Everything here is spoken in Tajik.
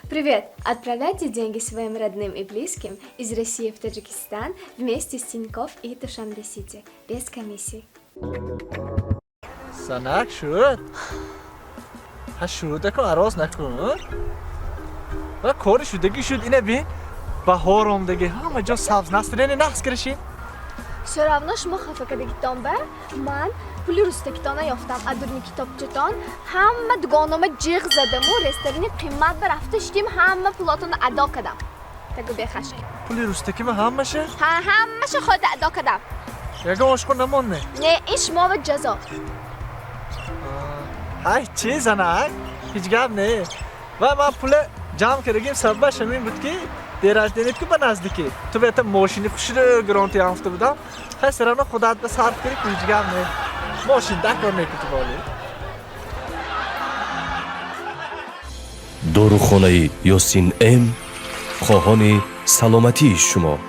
Привет! Отправляйте деньги своим родным и близким из России в Таджикистан вместе с Тинькофф и Душанбе-Сити, без комиссий. Sanak شد شده کن عراض نکن و کاری شدگی شد اینه بین بهار آمدگی همه جا سبز نسترین نحس کرشیم Все равно шумо хафакадагитон ба ман пули рустакитона ёфтам адурни китобчатон ҳама дугонома ҷиғ задаму ресторани қимат ба рафта шидим ҳама пулотонро адо кардам. Тагу бехашки. پولی روستکی ما هم میشه؟ ҳамаша худам адо кардам. یکم عشق نمونه Не ин шумо ва ҷазо. های چی زنک؟ هیچ گپ نه و من پول جمع کردگیم سببش همین بود که دیراج دینید که به نزدیکی تو بهت ماشینی خوشی رو گرانتی یافته بودم های سرانه خودت به صرف کردی که هیچ گپ نه ماشین دکار نکتی بالی داروخانه یاسین ام خواهان سلامتی شما